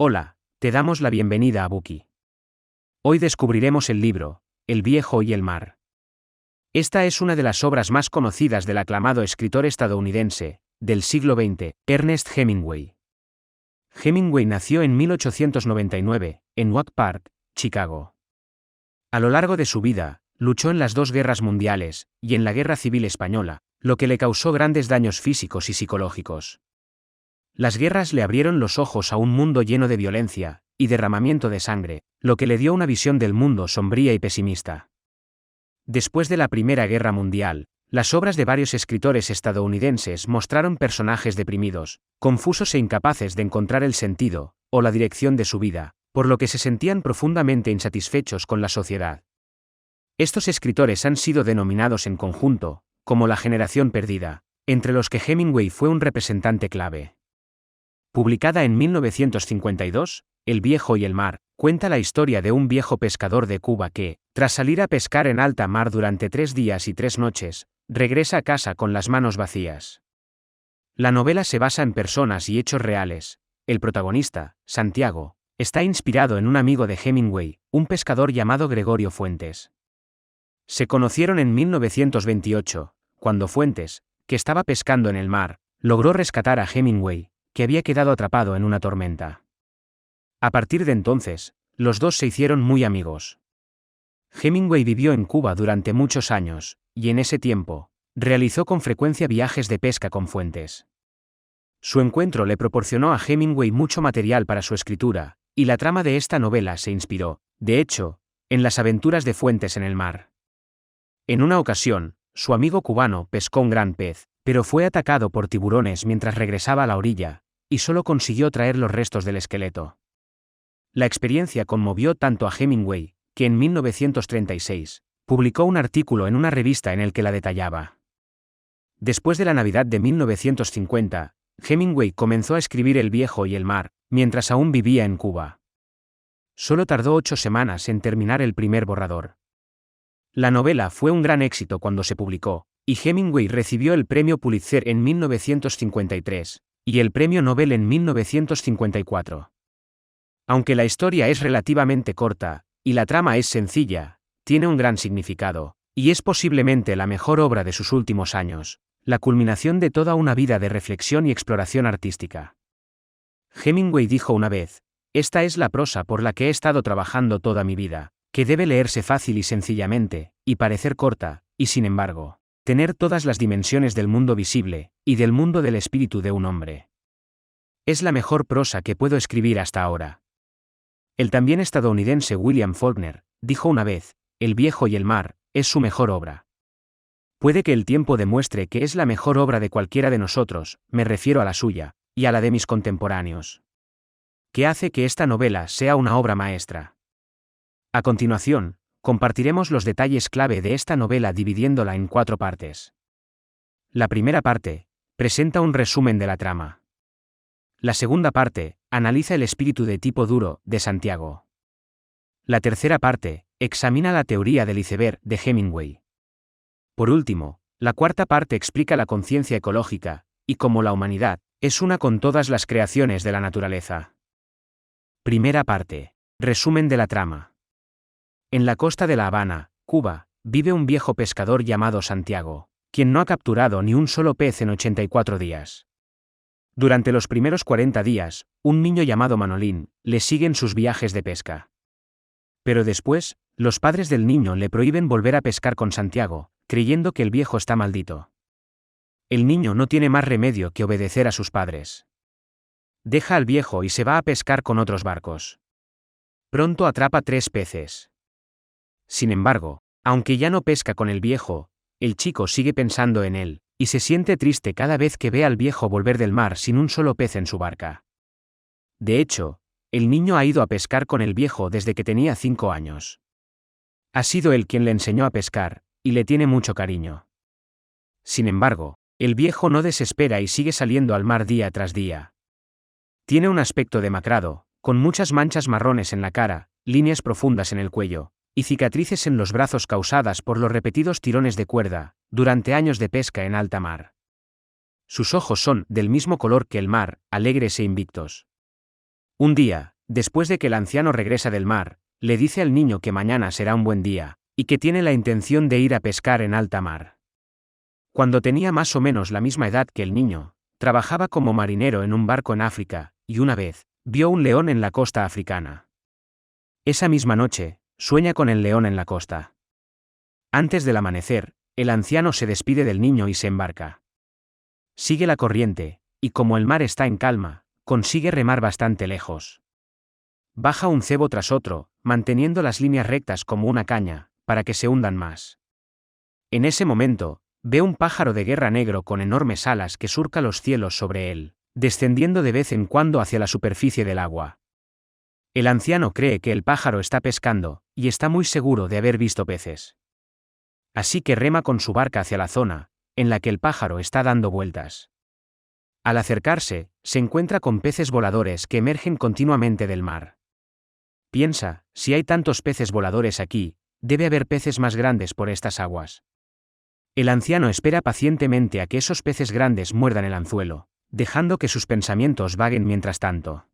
Hola, te damos la bienvenida a Buki. Hoy descubriremos el libro, El viejo y el mar. Esta es una de las obras más conocidas del aclamado escritor estadounidense, del siglo XX, Ernest Hemingway. Hemingway nació en 1899, en Oak Park, Chicago. A lo largo de su vida, luchó en las dos guerras mundiales, y en la Guerra Civil Española, lo que le causó grandes daños físicos y psicológicos. Las guerras le abrieron los ojos a un mundo lleno de violencia y derramamiento de sangre, lo que le dio una visión del mundo sombría y pesimista. Después de la Primera Guerra Mundial, las obras de varios escritores estadounidenses mostraron personajes deprimidos, confusos e incapaces de encontrar el sentido o la dirección de su vida, por lo que se sentían profundamente insatisfechos con la sociedad. Estos escritores han sido denominados en conjunto como la generación perdida, entre los que Hemingway fue un representante clave. Publicada en 1952, El viejo y el mar, cuenta la historia de un viejo pescador de Cuba que, tras salir a pescar en alta mar durante 3 días y 3 noches, regresa a casa con las manos vacías. La novela se basa en personas y hechos reales. El protagonista, Santiago, está inspirado en un amigo de Hemingway, un pescador llamado Gregorio Fuentes. Se conocieron en 1928, cuando Fuentes, que estaba pescando en el mar, logró rescatar a Hemingway, que había quedado atrapado en una tormenta. A partir de entonces, los dos se hicieron muy amigos. Hemingway vivió en Cuba durante muchos años, y en ese tiempo, realizó con frecuencia viajes de pesca con Fuentes. Su encuentro le proporcionó a Hemingway mucho material para su escritura, y la trama de esta novela se inspiró, de hecho, en las aventuras de Fuentes en el mar. En una ocasión, su amigo cubano pescó un gran pez, pero fue atacado por tiburones mientras regresaba a la orilla, y solo consiguió traer los restos del esqueleto. La experiencia conmovió tanto a Hemingway, que en 1936, publicó un artículo en una revista en el que la detallaba. Después de la Navidad de 1950, Hemingway comenzó a escribir El viejo y el mar, mientras aún vivía en Cuba. Solo tardó 8 semanas en terminar el primer borrador. La novela fue un gran éxito cuando se publicó, y Hemingway recibió el premio Pulitzer en 1953, y el premio Nobel en 1954. Aunque la historia es relativamente corta, y la trama es sencilla, tiene un gran significado, y es posiblemente la mejor obra de sus últimos años, la culminación de toda una vida de reflexión y exploración artística. Hemingway dijo una vez: "Esta es la prosa por la que he estado trabajando toda mi vida, que debe leerse fácil y sencillamente, y parecer corta, y sin embargo, tener todas las dimensiones del mundo visible, y del mundo del espíritu de un hombre. Es la mejor prosa que puedo escribir hasta ahora". El también estadounidense William Faulkner dijo una vez: "El viejo y el mar es su mejor obra". Puede que el tiempo demuestre que es la mejor obra de cualquiera de nosotros, me refiero a la suya, y a la de mis contemporáneos. ¿Qué hace que esta novela sea una obra maestra? A continuación, compartiremos los detalles clave de esta novela dividiéndola en 4 partes. La primera parte presenta un resumen de la trama. La segunda parte analiza el espíritu de tipo duro de Santiago. La tercera parte examina la teoría del iceberg de Hemingway. Por último, la cuarta parte explica la conciencia ecológica, y cómo la humanidad es una con todas las creaciones de la naturaleza. Primera parte. Resumen de la trama. En la costa de La Habana, Cuba, vive un viejo pescador llamado Santiago, quien no ha capturado ni un solo pez en 84 días. Durante los primeros 40 días, un niño llamado Manolín le sigue en sus viajes de pesca. Pero después, los padres del niño le prohíben volver a pescar con Santiago, creyendo que el viejo está maldito. El niño no tiene más remedio que obedecer a sus padres. Deja al viejo y se va a pescar con otros barcos. Pronto atrapa 3 peces. Sin embargo, aunque ya no pesca con el viejo, el chico sigue pensando en él, y se siente triste cada vez que ve al viejo volver del mar sin un solo pez en su barca. De hecho, el niño ha ido a pescar con el viejo desde que tenía 5 años. Ha sido él quien le enseñó a pescar, y le tiene mucho cariño. Sin embargo, el viejo no desespera y sigue saliendo al mar día tras día. Tiene un aspecto demacrado, con muchas manchas marrones en la cara, líneas profundas en el cuello, y cicatrices en los brazos causadas por los repetidos tirones de cuerda, durante años de pesca en alta mar. Sus ojos son del mismo color que el mar, alegres e invictos. Un día, después de que el anciano regresa del mar, le dice al niño que mañana será un buen día, y que tiene la intención de ir a pescar en alta mar. Cuando tenía más o menos la misma edad que el niño, trabajaba como marinero en un barco en África, y una vez, vio un león en la costa africana. Esa misma noche, sueña con el león en la costa. Antes del amanecer, el anciano se despide del niño y se embarca. Sigue la corriente, y como el mar está en calma, consigue remar bastante lejos. Baja un cebo tras otro, manteniendo las líneas rectas como una caña, para que se hundan más. En ese momento, ve un pájaro de guerra negro con enormes alas que surca los cielos sobre él, descendiendo de vez en cuando hacia la superficie del agua. El anciano cree que el pájaro está pescando, y está muy seguro de haber visto peces. Así que rema con su barca hacia la zona, en la que el pájaro está dando vueltas. Al acercarse, se encuentra con peces voladores que emergen continuamente del mar. Piensa, si hay tantos peces voladores aquí, debe haber peces más grandes por estas aguas. El anciano espera pacientemente a que esos peces grandes muerdan el anzuelo, dejando que sus pensamientos vaguen mientras tanto.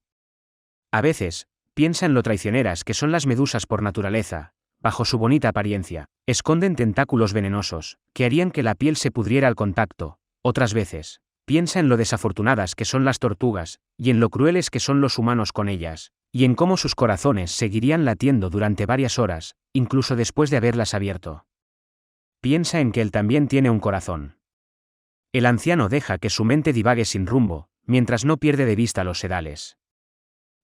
A veces, piensa en lo traicioneras que son las medusas por naturaleza. Bajo su bonita apariencia, esconden tentáculos venenosos, que harían que la piel se pudriera al contacto. Otras veces, piensa en lo desafortunadas que son las tortugas, y en lo crueles que son los humanos con ellas, y en cómo sus corazones seguirían latiendo durante varias horas, incluso después de haberlas abierto. Piensa en que él también tiene un corazón. El anciano deja que su mente divague sin rumbo, mientras no pierde de vista los sedales.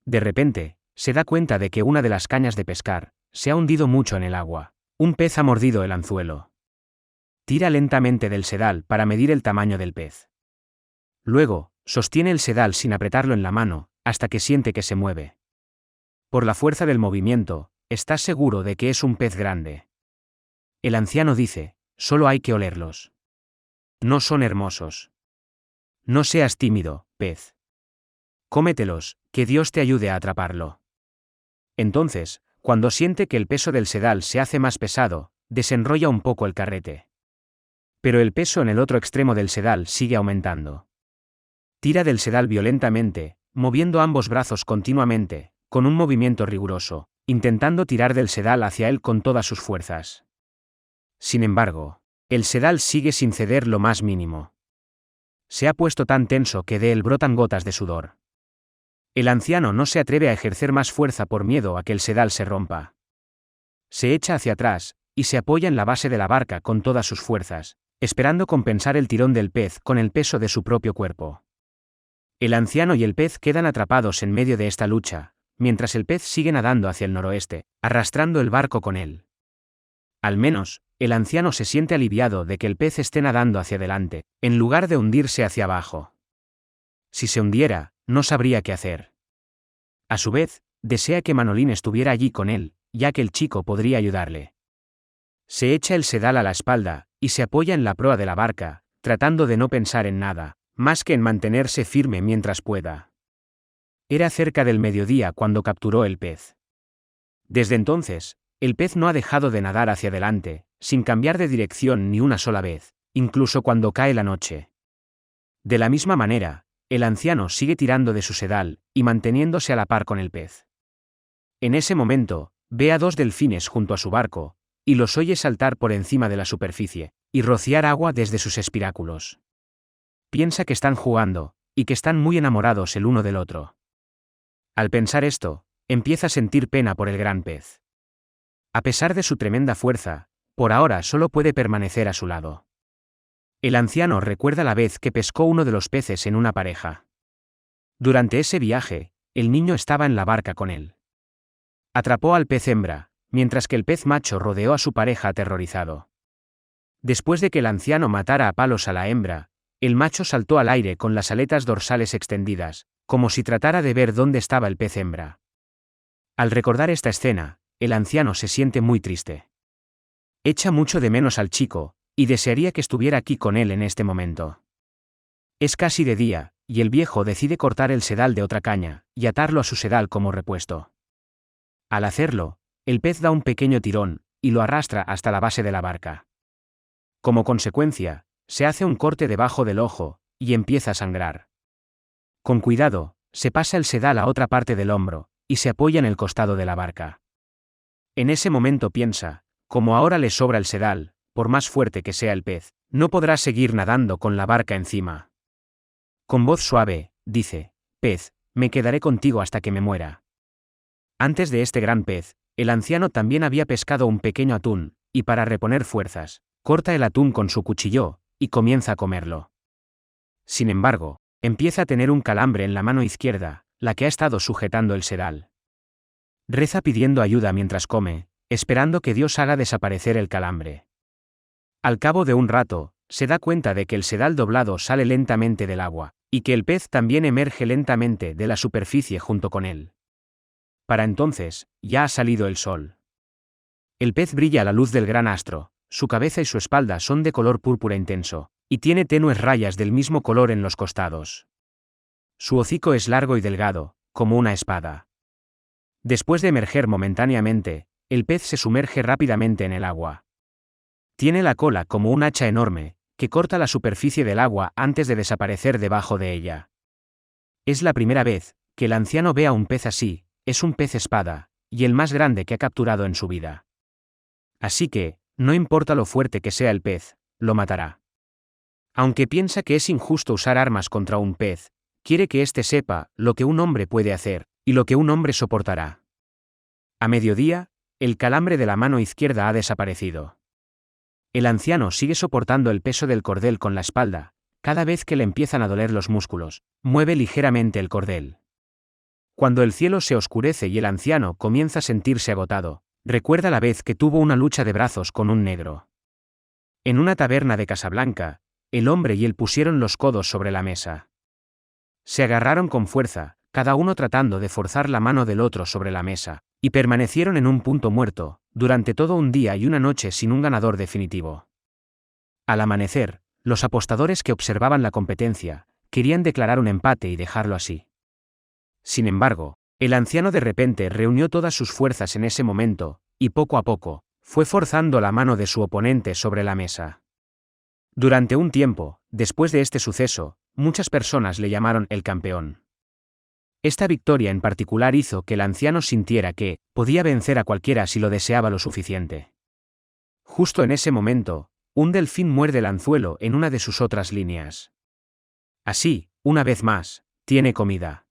De repente, se da cuenta de que una de las cañas de pescar se ha hundido mucho en el agua. Un pez ha mordido el anzuelo. Tira lentamente del sedal para medir el tamaño del pez. Luego, sostiene el sedal sin apretarlo en la mano, hasta que siente que se mueve. Por la fuerza del movimiento, está seguro de que es un pez grande. El anciano dice, solo hay que olerlos. No son hermosos. No seas tímido, pez. Cómetelos, que Dios te ayude a atraparlo. Entonces, cuando siente que el peso del sedal se hace más pesado, desenrolla un poco el carrete. Pero el peso en el otro extremo del sedal sigue aumentando. Tira del sedal violentamente, moviendo ambos brazos continuamente, con un movimiento riguroso, intentando tirar del sedal hacia él con todas sus fuerzas. Sin embargo, el sedal sigue sin ceder lo más mínimo. Se ha puesto tan tenso que de él brotan gotas de sudor. El anciano no se atreve a ejercer más fuerza por miedo a que el sedal se rompa. Se echa hacia atrás, y se apoya en la base de la barca con todas sus fuerzas, esperando compensar el tirón del pez con el peso de su propio cuerpo. El anciano y el pez quedan atrapados en medio de esta lucha, mientras el pez sigue nadando hacia el noroeste, arrastrando el barco con él. Al menos, el anciano se siente aliviado de que el pez esté nadando hacia adelante, en lugar de hundirse hacia abajo. Si se hundiera, no sabría qué hacer. A su vez, desea que Manolín estuviera allí con él, ya que el chico podría ayudarle. Se echa el sedal a la espalda, y se apoya en la proa de la barca, tratando de no pensar en nada, más que en mantenerse firme mientras pueda. Era cerca del mediodía cuando capturó el pez. Desde entonces, el pez no ha dejado de nadar hacia adelante, sin cambiar de dirección ni una sola vez, incluso cuando cae la noche. De la misma manera, el anciano sigue tirando de su sedal, y manteniéndose a la par con el pez. En ese momento, ve a dos delfines junto a su barco, y los oye saltar por encima de la superficie, y rociar agua desde sus espiráculos. Piensa que están jugando, y que están muy enamorados el uno del otro. Al pensar esto, empieza a sentir pena por el gran pez. A pesar de su tremenda fuerza, por ahora solo puede permanecer a su lado. El anciano recuerda la vez que pescó uno de los peces en una pareja. Durante ese viaje, el niño estaba en la barca con él. Atrapó al pez hembra, mientras que el pez macho rodeó a su pareja aterrorizado. Después de que el anciano matara a palos a la hembra, el macho saltó al aire con las aletas dorsales extendidas, como si tratara de ver dónde estaba el pez hembra. Al recordar esta escena, el anciano se siente muy triste. Echa mucho de menos al chico, y desearía que estuviera aquí con él en este momento. Es casi de día, y el viejo decide cortar el sedal de otra caña, y atarlo a su sedal como repuesto. Al hacerlo, el pez da un pequeño tirón, y lo arrastra hasta la base de la barca. Como consecuencia, se hace un corte debajo del ojo, y empieza a sangrar. Con cuidado, se pasa el sedal a otra parte del hombro, y se apoya en el costado de la barca. En ese momento piensa, como ahora le sobra el sedal, por más fuerte que sea el pez, no podrá seguir nadando con la barca encima. Con voz suave, dice: «Pez, me quedaré contigo hasta que me muera». Antes de este gran pez, el anciano también había pescado un pequeño atún, y para reponer fuerzas, corta el atún con su cuchillo, y comienza a comerlo. Sin embargo, empieza a tener un calambre en la mano izquierda, la que ha estado sujetando el sedal. Reza pidiendo ayuda mientras come, esperando que Dios haga desaparecer el calambre. Al cabo de un rato, se da cuenta de que el sedal doblado sale lentamente del agua, y que el pez también emerge lentamente de la superficie junto con él. Para entonces, ya ha salido el sol. El pez brilla a la luz del gran astro, su cabeza y su espalda son de color púrpura intenso, y tiene tenues rayas del mismo color en los costados. Su hocico es largo y delgado, como una espada. Después de emerger momentáneamente, el pez se sumerge rápidamente en el agua. Tiene la cola como un hacha enorme, que corta la superficie del agua antes de desaparecer debajo de ella. Es la primera vez que el anciano ve a un pez así, es un pez espada, y el más grande que ha capturado en su vida. Así que, no importa lo fuerte que sea el pez, lo matará. Aunque piensa que es injusto usar armas contra un pez, quiere que éste sepa lo que un hombre puede hacer, y lo que un hombre soportará. A mediodía, el calambre de la mano izquierda ha desaparecido. El anciano sigue soportando el peso del cordel con la espalda, cada vez que le empiezan a doler los músculos, mueve ligeramente el cordel. Cuando el cielo se oscurece y el anciano comienza a sentirse agotado, recuerda la vez que tuvo una lucha de brazos con un negro. En una taberna de Casablanca, el hombre y él pusieron los codos sobre la mesa. Se agarraron con fuerza, cada uno tratando de forzar la mano del otro sobre la mesa, y permanecieron en un punto muerto, durante todo un día y una noche sin un ganador definitivo. Al amanecer, los apostadores que observaban la competencia, querían declarar un empate y dejarlo así. Sin embargo, el anciano de repente reunió todas sus fuerzas en ese momento, y poco a poco, fue forzando la mano de su oponente sobre la mesa. Durante un tiempo, después de este suceso, muchas personas le llamaron el campeón. Esta victoria en particular hizo que el anciano sintiera que podía vencer a cualquiera si lo deseaba lo suficiente. Justo en ese momento, un delfín muerde el anzuelo en una de sus otras líneas. Así, una vez más, tiene comida.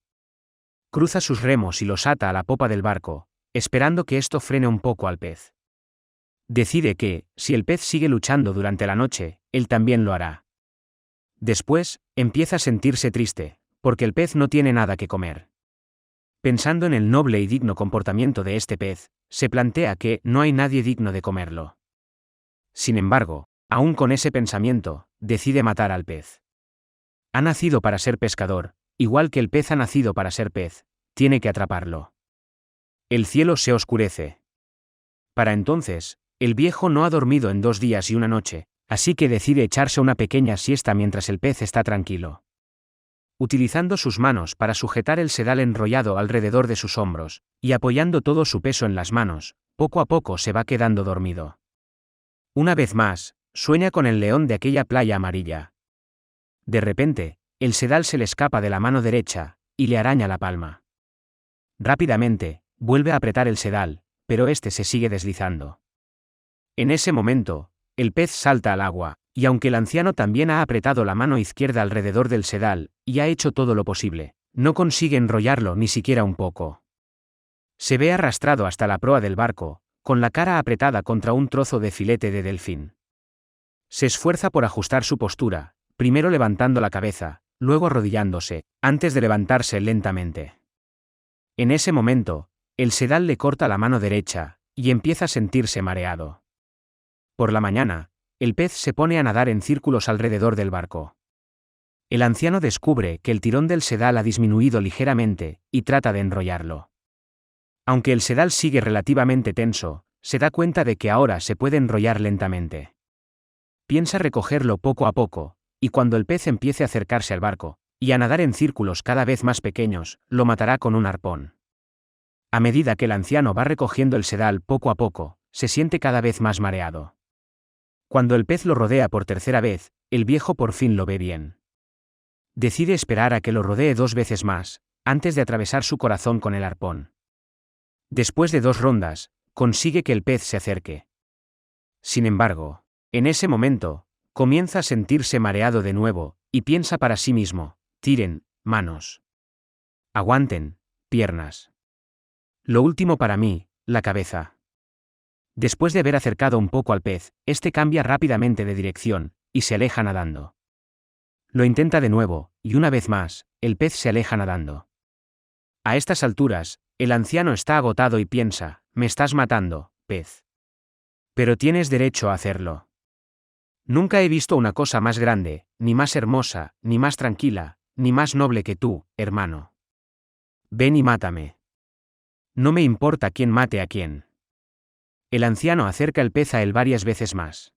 Cruza sus remos y los ata a la popa del barco, esperando que esto frene un poco al pez. Decide que, si el pez sigue luchando durante la noche, él también lo hará. Después, empieza a sentirse triste, porque el pez no tiene nada que comer. Pensando en el noble y digno comportamiento de este pez, se plantea que no hay nadie digno de comerlo. Sin embargo, aún con ese pensamiento, decide matar al pez. Ha nacido para ser pescador, igual que el pez ha nacido para ser pez, tiene que atraparlo. El cielo se oscurece. Para entonces, el viejo no ha dormido en 2 días y una noche, así que decide echarse una pequeña siesta mientras el pez está tranquilo. Utilizando sus manos para sujetar el sedal enrollado alrededor de sus hombros, y apoyando todo su peso en las manos, poco a poco se va quedando dormido. Una vez más, sueña con el león de aquella playa amarilla. De repente, el sedal se le escapa de la mano derecha, y le araña la palma. Rápidamente, vuelve a apretar el sedal, pero este se sigue deslizando. En ese momento, el pez salta al agua, y aunque el anciano también ha apretado la mano izquierda alrededor del sedal, y ha hecho todo lo posible, no consigue enrollarlo ni siquiera un poco. Se ve arrastrado hasta la proa del barco, con la cara apretada contra un trozo de filete de delfín. Se esfuerza por ajustar su postura, primero levantando la cabeza, luego arrodillándose, antes de levantarse lentamente. En ese momento, el sedal le corta la mano derecha, y empieza a sentirse mareado. Por la mañana, el pez se pone a nadar en círculos alrededor del barco. El anciano descubre que el tirón del sedal ha disminuido ligeramente, y trata de enrollarlo. Aunque el sedal sigue relativamente tenso, se da cuenta de que ahora se puede enrollar lentamente. Piensa recogerlo poco a poco, y cuando el pez empiece a acercarse al barco, y a nadar en círculos cada vez más pequeños, lo matará con un arpón. A medida que el anciano va recogiendo el sedal poco a poco, se siente cada vez más mareado. Cuando el pez lo rodea por tercera vez, el viejo por fin lo ve bien. Decide esperar a que lo rodee 2 veces más, antes de atravesar su corazón con el arpón. Después de 2 rondas, consigue que el pez se acerque. Sin embargo, en ese momento, comienza a sentirse mareado de nuevo, y piensa para sí mismo: tiren, manos. Aguanten, piernas. Lo último para mí, la cabeza. Después de haber acercado un poco al pez, este cambia rápidamente de dirección, y se aleja nadando. Lo intenta de nuevo, y una vez más, el pez se aleja nadando. A estas alturas, el anciano está agotado y piensa: me estás matando, pez. Pero tienes derecho a hacerlo. Nunca he visto una cosa más grande, ni más hermosa, ni más tranquila, ni más noble que tú, hermano. Ven y mátame. No me importa quién mate a quién. El anciano acerca el pez a él varias veces más.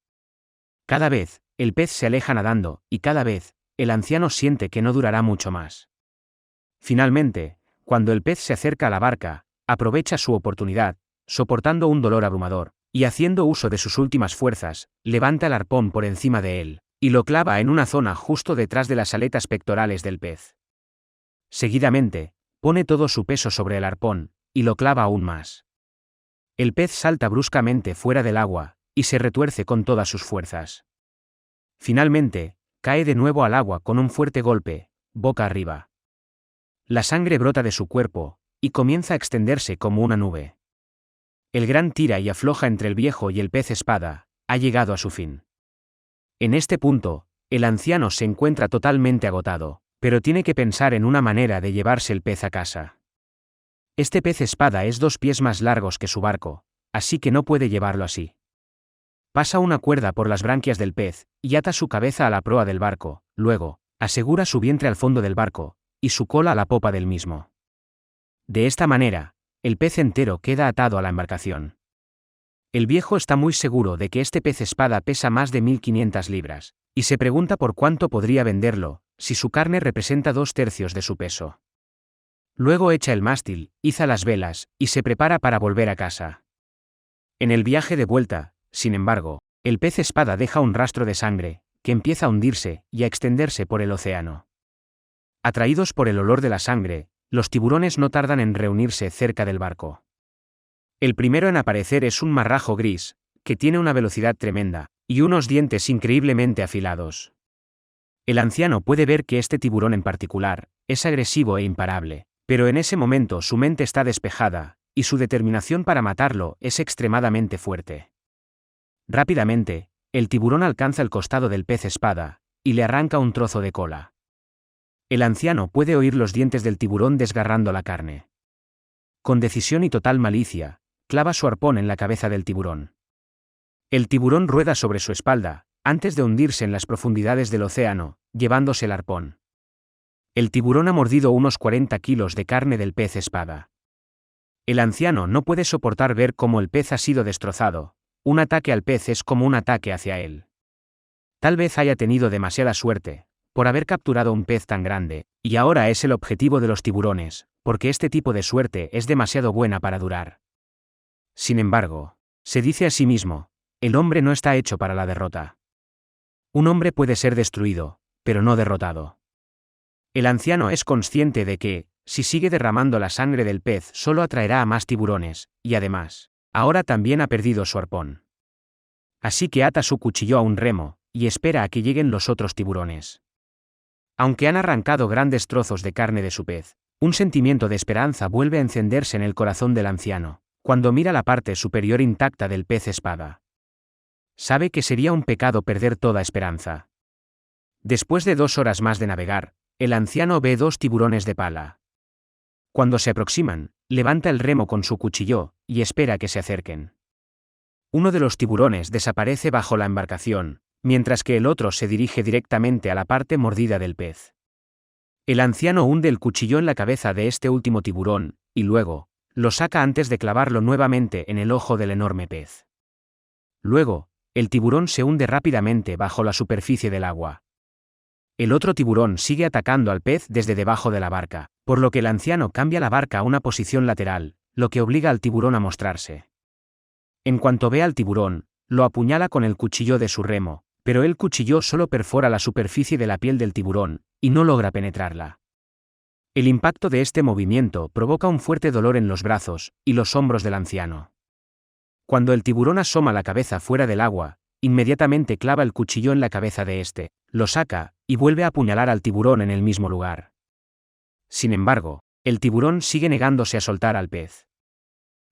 Cada vez, el pez se aleja nadando, y cada vez, el anciano siente que no durará mucho más. Finalmente, cuando el pez se acerca a la barca, aprovecha su oportunidad, soportando un dolor abrumador, y haciendo uso de sus últimas fuerzas, levanta el arpón por encima de él, y lo clava en una zona justo detrás de las aletas pectorales del pez. Seguidamente, pone todo su peso sobre el arpón, y lo clava aún más. El pez salta bruscamente fuera del agua, y se retuerce con todas sus fuerzas. Finalmente, cae de nuevo al agua con un fuerte golpe, boca arriba. La sangre brota de su cuerpo, y comienza a extenderse como una nube. El gran tira y afloja entre el viejo y el pez espada ha llegado a su fin. En este punto, el anciano se encuentra totalmente agotado, pero tiene que pensar en una manera de llevarse el pez a casa. Este pez espada es 2 pies más largos que su barco, así que no puede llevarlo así. Pasa una cuerda por las branquias del pez, y ata su cabeza a la proa del barco, luego, asegura su vientre al fondo del barco, y su cola a la popa del mismo. De esta manera, el pez entero queda atado a la embarcación. El viejo está muy seguro de que este pez espada pesa más de 1500 libras, y se pregunta por cuánto podría venderlo, si su carne representa 2/3 de su peso. Luego echa el mástil, iza las velas, y se prepara para volver a casa. En el viaje de vuelta, sin embargo, el pez espada deja un rastro de sangre, que empieza a hundirse y a extenderse por el océano. Atraídos por el olor de la sangre, los tiburones no tardan en reunirse cerca del barco. El primero en aparecer es un marrajo gris, que tiene una velocidad tremenda, y unos dientes increíblemente afilados. El anciano puede ver que este tiburón en particular, es agresivo e imparable, pero en ese momento su mente está despejada, y su determinación para matarlo es extremadamente fuerte. Rápidamente, el tiburón alcanza el costado del pez espada, y le arranca un trozo de cola. El anciano puede oír los dientes del tiburón desgarrando la carne. Con decisión y total malicia, clava su arpón en la cabeza del tiburón. El tiburón rueda sobre su espalda, antes de hundirse en las profundidades del océano, llevándose el arpón. El tiburón ha mordido unos 40 kilos de carne del pez espada. El anciano no puede soportar ver cómo el pez ha sido destrozado. Un ataque al pez es como un ataque hacia él. Tal vez haya tenido demasiada suerte, por haber capturado un pez tan grande, y ahora es el objetivo de los tiburones, porque este tipo de suerte es demasiado buena para durar. Sin embargo, se dice a sí mismo: el hombre no está hecho para la derrota. Un hombre puede ser destruido, pero no derrotado. El anciano es consciente de que, si sigue derramando la sangre del pez, solo atraerá a más tiburones, y además, ahora también ha perdido su arpón. Así que ata su cuchillo a un remo, y espera a que lleguen los otros tiburones. Aunque han arrancado grandes trozos de carne de su pez, un sentimiento de esperanza vuelve a encenderse en el corazón del anciano, cuando mira la parte superior intacta del pez espada. Sabe que sería un pecado perder toda esperanza. Después de 2 horas más de navegar, el anciano ve 2 tiburones de pala. Cuando se aproximan, levanta el remo con su cuchillo, y espera que se acerquen. Uno de los tiburones desaparece bajo la embarcación, mientras que el otro se dirige directamente a la parte mordida del pez. El anciano hunde el cuchillo en la cabeza de este último tiburón, y luego, lo saca antes de clavarlo nuevamente en el ojo del enorme pez. Luego, el tiburón se hunde rápidamente bajo la superficie del agua. El otro tiburón sigue atacando al pez desde debajo de la barca, por lo que el anciano cambia la barca a una posición lateral, lo que obliga al tiburón a mostrarse. En cuanto ve al tiburón, lo apuñala con el cuchillo de su remo, pero el cuchillo solo perfora la superficie de la piel del tiburón, y no logra penetrarla. El impacto de este movimiento provoca un fuerte dolor en los brazos y los hombros del anciano. Cuando el tiburón asoma la cabeza fuera del agua, inmediatamente clava el cuchillo en la cabeza de este, lo saca, y vuelve a apuñalar al tiburón en el mismo lugar. Sin embargo, el tiburón sigue negándose a soltar al pez.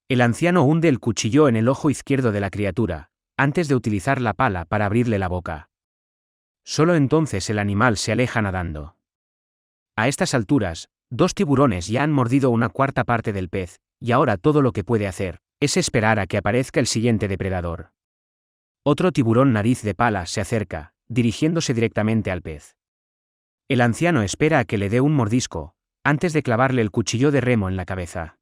El anciano hunde el cuchillo en el ojo izquierdo de la criatura, antes de utilizar la pala para abrirle la boca. Solo entonces el animal se aleja nadando. A estas alturas, 2 tiburones ya han mordido una cuarta parte del pez, y ahora todo lo que puede hacer es esperar a que aparezca el siguiente depredador. Otro tiburón nariz de pala se acerca, dirigiéndose directamente al pez. El anciano espera a que le dé un mordisco, antes de clavarle el cuchillo de remo en la cabeza.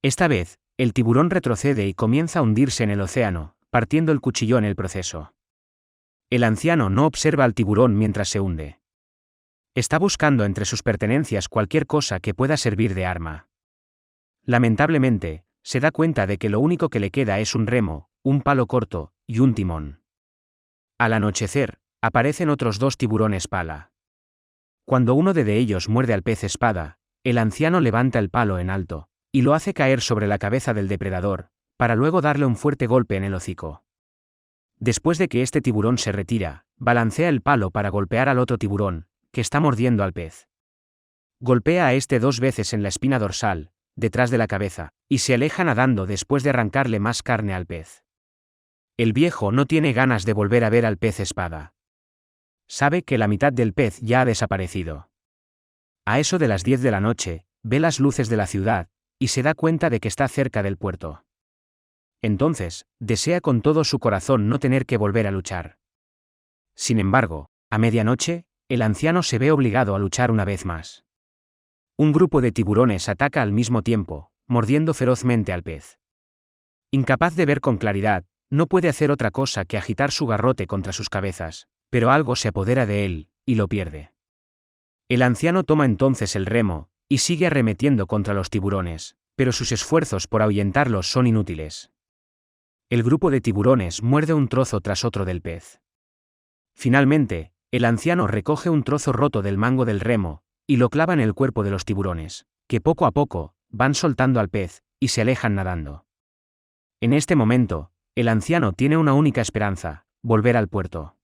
Esta vez, el tiburón retrocede y comienza a hundirse en el océano, partiendo el cuchillo en el proceso. El anciano no observa al tiburón mientras se hunde. Está buscando entre sus pertenencias cualquier cosa que pueda servir de arma. Lamentablemente, se da cuenta de que lo único que le queda es un remo, un palo corto y un timón. Al anochecer, aparecen otros 2 tiburones pala. Cuando uno de ellos muerde al pez espada, el anciano levanta el palo en alto y lo hace caer sobre la cabeza del depredador, para luego darle un fuerte golpe en el hocico. Después de que este tiburón se retira, balancea el palo para golpear al otro tiburón, que está mordiendo al pez. Golpea a este 2 veces en la espina dorsal, detrás de la cabeza, y se aleja nadando después de arrancarle más carne al pez. El viejo no tiene ganas de volver a ver al pez espada. Sabe que la mitad del pez ya ha desaparecido. A eso de las 10 de la noche, ve las luces de la ciudad, y se da cuenta de que está cerca del puerto. Entonces, desea con todo su corazón no tener que volver a luchar. Sin embargo, a medianoche, el anciano se ve obligado a luchar una vez más. Un grupo de tiburones ataca al mismo tiempo, mordiendo ferozmente al pez. Incapaz de ver con claridad, no puede hacer otra cosa que agitar su garrote contra sus cabezas, pero algo se apodera de él, y lo pierde. El anciano toma entonces el remo, y sigue arremetiendo contra los tiburones, pero sus esfuerzos por ahuyentarlos son inútiles. El grupo de tiburones muerde un trozo tras otro del pez. Finalmente, el anciano recoge un trozo roto del mango del remo, y lo clava en el cuerpo de los tiburones, que poco a poco, van soltando al pez, y se alejan nadando. En este momento, el anciano tiene una única esperanza: volver al puerto.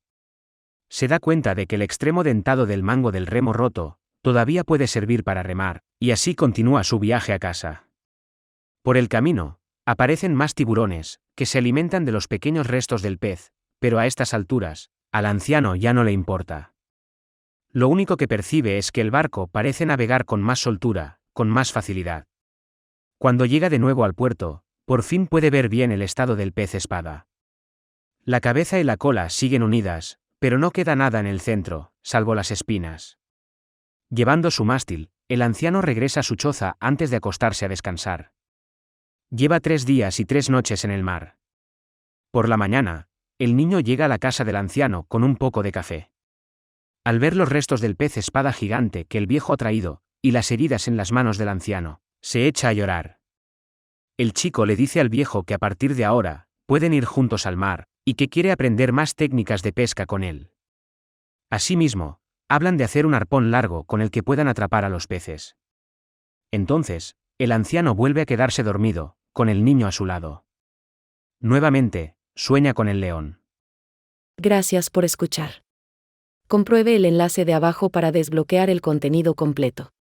Se da cuenta de que el extremo dentado del mango del remo roto todavía puede servir para remar, y así continúa su viaje a casa. Por el camino, aparecen más tiburones, que se alimentan de los pequeños restos del pez, pero a estas alturas, al anciano ya no le importa. Lo único que percibe es que el barco parece navegar con más soltura, con más facilidad. Cuando llega de nuevo al puerto, por fin puede ver bien el estado del pez espada. La cabeza y la cola siguen unidas, pero no queda nada en el centro, salvo las espinas. Llevando su mástil, el anciano regresa a su choza antes de acostarse a descansar. Lleva 3 días y 3 noches en el mar. Por la mañana, el niño llega a la casa del anciano con un poco de café. Al ver los restos del pez espada gigante que el viejo ha traído, y las heridas en las manos del anciano, se echa a llorar. El chico le dice al viejo que a partir de ahora, pueden ir juntos al mar, y que quiere aprender más técnicas de pesca con él. Asimismo, hablan de hacer un arpón largo con el que puedan atrapar a los peces. Entonces, el anciano vuelve a quedarse dormido, con el niño a su lado. Nuevamente, sueña con el león. Gracias por escuchar. Compruebe el enlace de abajo para desbloquear el contenido completo.